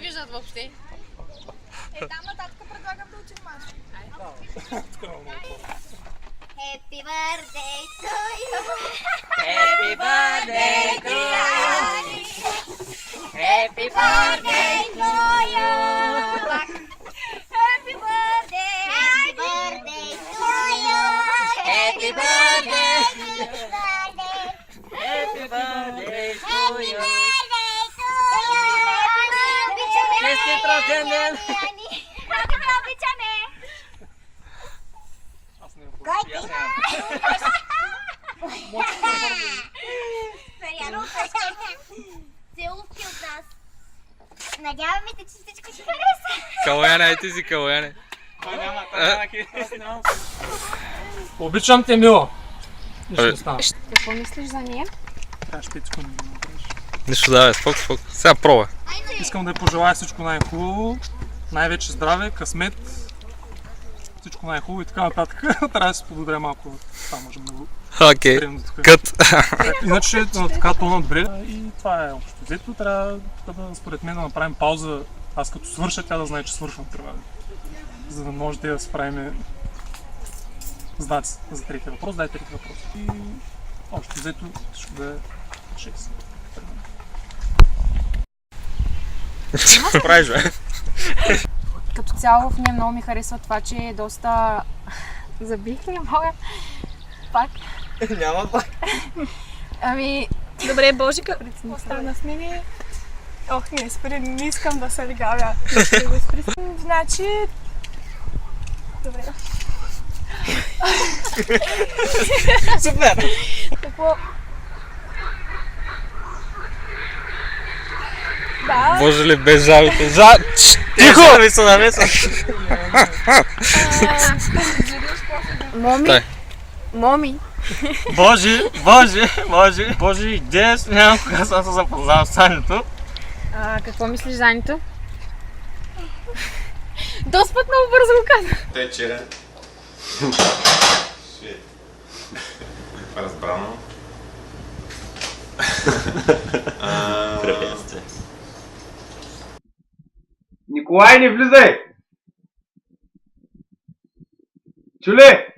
виждат въобще. Там нататък предлагам да учим мач. Happy birthday to you. Happy birthday to you. Happy birthday to you. Happy birthday. Happy birthday to you. Happy birthday. Happy birthday. Happy birthday to Happy you. birthday to you. Честит рожден ден! Как да обичаме? Кой ти? Целувки от нас. Надяваме се, че всичко ще хареса. Калояне, ай ти си Калояне. Обичам те, Мило. Нищо не стана. Какво мислиш за нея? Трябва шпицко да ми направиш. Нищо да, спок. Сега пробва. Искам да й пожелая всичко най-хубаво. Най-вече здраве, късмет. Всичко най-хубаво и така нататък. Трябва да се подобря малко. Това можем да го Окей. спрем до тук. Кът. Иначе така тона добре. И това е общо взето. Трябва да, според мен, да направим пауза. Аз като свърша, тя да знае, че свършвам трябва. За да може да справим знаци за третия въпрос. Дай третия въпрос. И общо взето ще да е 6. Какво правиш, бе? Като цяло в нея много ми харесва това, че е доста... Забих ли мога? Пак. Няма пак. Ами... Добре, Божика, остана с мене. Ох, не, спри, не искам да се легавя. Значи... Добре. Супер! Какво? Да, Може ли без жалите? Тихо! Ви се намесва. Моми? Тай. Моми? Боже, идея, нямам кога съм се запознал с Санито. Какво мислиш за Анито? Доста път много бързо го каза. Тече. Разбрано. Препятствие. Николай, не влизай! Чуле!